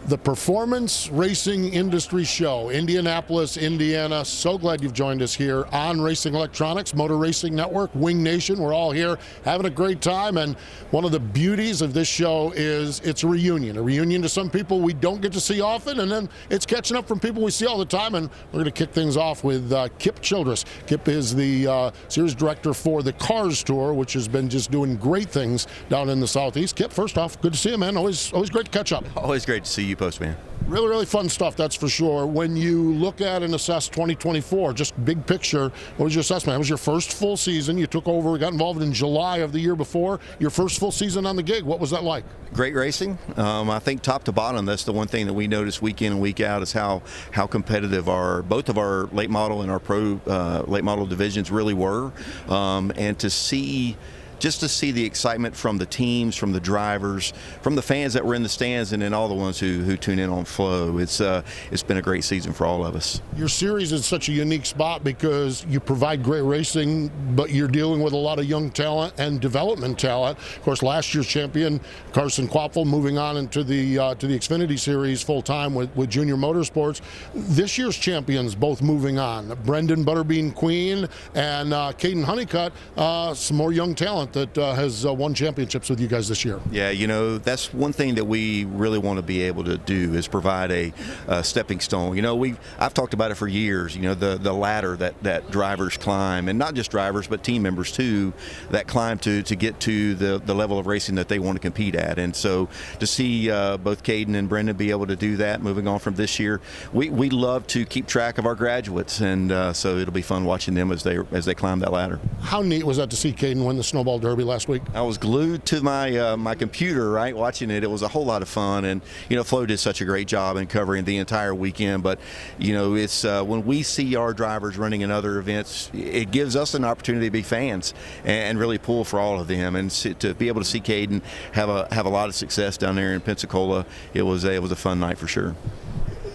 The Performance Racing Industry Show, Indianapolis, Indiana. So glad you've joined us here on Racing Electronics, Motor Racing Network, Wing Nation. We're all here having a great time, and one of the beauties of this show is it's a reunion to some people we don't get to see often, and then it's catching up from people we see all the time, and we're going to kick things off with Kip Childress. Kip is the series director for the Cars Tour, which has been just doing great things down in the Southeast. Kip, first off, good to see you, man. Always great to catch up. Always great to see you, Postman. Really fun stuff, that's for sure. When you look at and assess 2024, just big picture, what was your assessment? It was your first full season. You took over, got involved in July of the year before. Your first full season on the gig. What was that like? Great racing. I think top to bottom, that's the one thing that we notice week in and week out is how competitive both of our late model and our pro late model divisions really were. And to see the excitement from the teams, from the drivers, from the fans that were in the stands, and then all the ones who tune in on Flow. It's been a great season for all of us. Your series is such a unique spot because you provide great racing, but you're dealing with a lot of young talent and development talent. Of course, last year's champion, Carson Quapfel, moving on into the Xfinity Series full-time with Junior Motorsports. This year's champions both moving on. Brendan Butterbean Queen and Caden Honeycutt, some more young talent that has won championships with you guys this year. Yeah, that's one thing that we really want to be able to do is provide a stepping stone. I've talked about it for years, the ladder that drivers climb, and not just drivers, but team members too, that climb to get to the level of racing that they want to compete at. And so to see both Caden and Brendan be able to do that moving on from this year, we love to keep track of our graduates, and so it'll be fun watching them as they climb that ladder. How neat was that to see Caden win the Snowball Derby last week? I was glued to my computer, right, watching it. It was a whole lot of fun, and Flo did such a great job in covering the entire weekend. But it's when we see our drivers running in other events, it gives us an opportunity to be fans and really pull for all of them, and to be able to see Caden have a lot of success down there in Pensacola. It was a fun night for sure.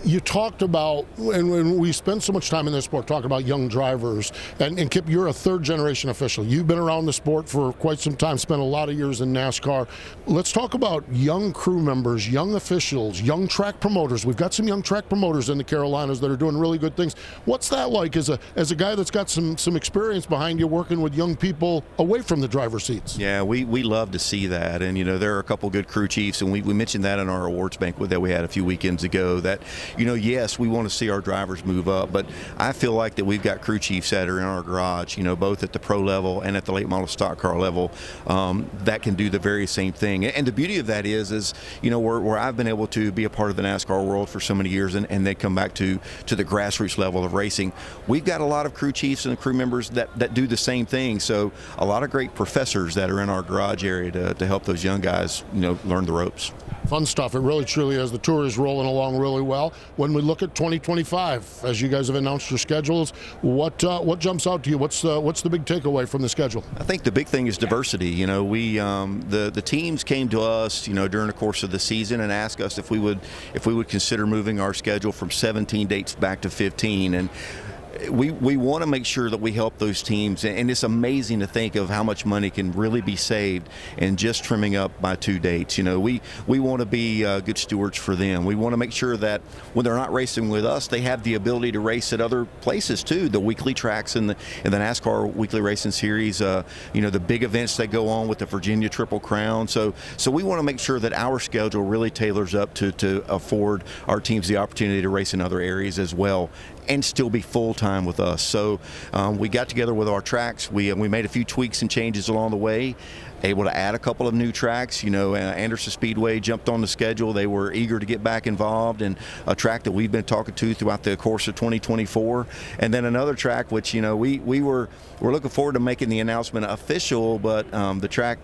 You talked about, and when we spend so much time in this sport talking about young drivers, and Kip, you're a third-generation official. You've been around the sport for quite some time, spent a lot of years in NASCAR. Let's talk about young crew members, young officials, young track promoters. We've got some young track promoters in the Carolinas that are doing really good things. What's that like as a guy that's got some experience behind you working with young people away from the driver's seats? Yeah, we love to see that, and there are a couple good crew chiefs, and we mentioned that in our awards banquet that we had a few weekends ago, that yes, we want to see our drivers move up, but I feel like that we've got crew chiefs that are in our garage, both at the pro level and at the late model stock car level, that can do the very same thing. And the beauty of that is where I've been able to be a part of the NASCAR world for so many years, and they come back to the grassroots level of racing. We've got a lot of crew chiefs and crew members that do the same thing. So a lot of great professors that are in our garage area to help those young guys, learn the ropes. Fun stuff. It really truly is. The tour is rolling along really well. When we look at 2025, as you guys have announced your schedules, what jumps out to you? What's the big takeaway from the schedule? I think the big thing is diversity. The teams came to us, during the course of the season and asked us if we would consider moving our schedule from 17 dates back to 15, and we want to make sure that we help those teams, and it's amazing to think of how much money can really be saved in just trimming up by 2 dates. We want to be good stewards for them. We want to make sure that when they're not racing with us, they have the ability to race at other places too. The weekly tracks in the NASCAR Weekly Racing Series, the big events that go on with the Virginia Triple Crown. So we want to make sure that our schedule really tailors up to afford our teams the opportunity to race in other areas as well, and still be full-time with us. So we got together with our tracks. We made a few tweaks and changes along the way, able to add a couple of new tracks. Anderson Speedway jumped on the schedule. They were eager to get back involved, and a track that we've been talking to throughout the course of 2024. And then another track which we're looking forward to making the announcement official, but the track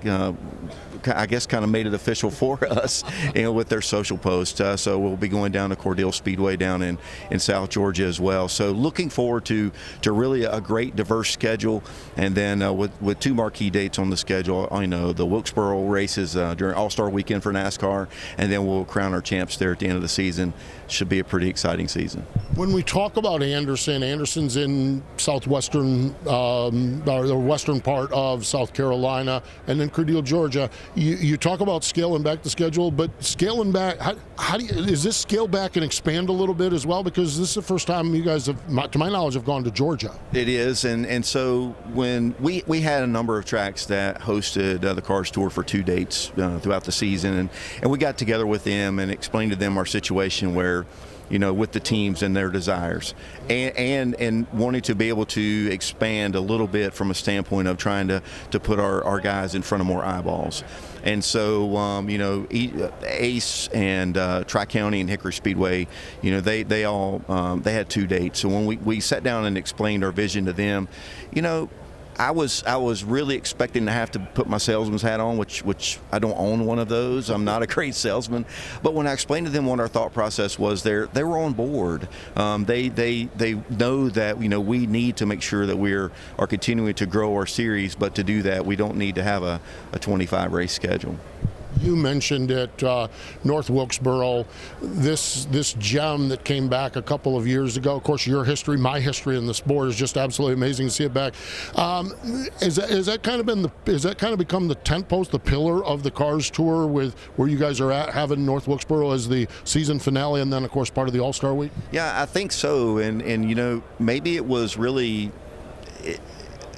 I guess kind of made it official for us with their social post. So we'll be going down to Cordele Speedway down in South Georgia as well. So looking forward to really a great diverse schedule, and then with 2 marquee dates on the schedule, probably know, the Wilkesboro races during All-Star Weekend for NASCAR, and then we'll crown our champs there at the end of the season. Should be a pretty exciting season. When we talk about Anderson's in southwestern or the western part of South Carolina, and then Credile, Georgia. You talk about scaling back the schedule, but scaling back, how do you, is this scale back and expand a little bit as well? Because this is the first time you guys have, to my knowledge, have gone to Georgia. It is, and so when we had a number of tracks that hosted the Cars Tour for 2 dates throughout the season, and we got together with them and explained to them our situation where, with the teams and their desires, and wanting to be able to expand a little bit from a standpoint of trying to put our guys in front of more eyeballs. And so, Ace and Tri-County and Hickory Speedway, they all they had 2 dates. So when we sat down and explained our vision to them, I was really expecting to have to put my salesman's hat on, which I don't own one of those. I'm not a great salesman. But when I explained to them what our thought process was, they were on board. They know that we need to make sure that we are continuing to grow our series, but to do that we don't need to have a 25 race schedule. You mentioned it, North Wilkesboro, this gem that came back a couple of years ago. Of course, your history, my history in the sport is just absolutely amazing to see it back. Is that kind of become the tent post, the pillar of the Cars Tour, with where you guys are at, having North Wilkesboro as the season finale, and then of course part of the All-Star Week? Yeah, I think so, and maybe it was really. It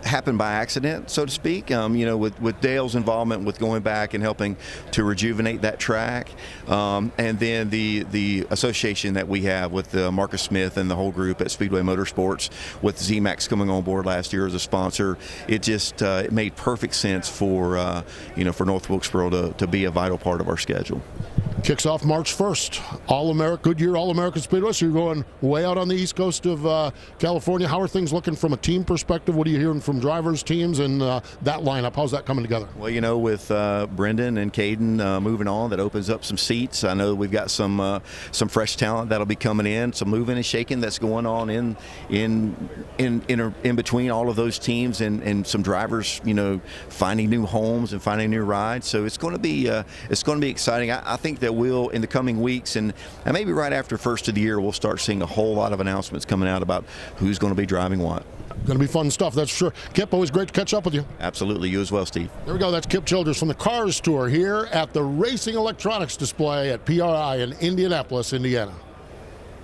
happened by accident, so to speak, with Dale's involvement with going back and helping to rejuvenate that track, and then the association that we have with Marcus Smith and the whole group at Speedway Motorsports, with Z-Max coming on board last year as a sponsor. It just it made perfect sense for North Wilkesboro to be a vital part of our schedule. Kicks off March 1st. Goodyear All-American Speedway. So you're going way out on the east coast of California. How are things looking from a team perspective? What are you hearing from drivers, teams, and that lineup? How's that coming together? Well, with Brendan and Caden moving on, that opens up some seats. I know we've got some fresh talent that'll be coming in, some moving and shaking that's going on in between all of those teams, and some drivers, finding new homes and finding new rides. So it's going to be exciting. I think that we'll, in the coming weeks, and maybe right after first of the year, we'll start seeing a whole lot of announcements coming out about who's going to be driving what. Going to be fun stuff, that's for sure. Kip, always great to catch up with you. Absolutely, you as well, Steve. There we go. That's Kip Childress from the Cars Tour here at the Racing Electronics display at PRI in Indianapolis, Indiana.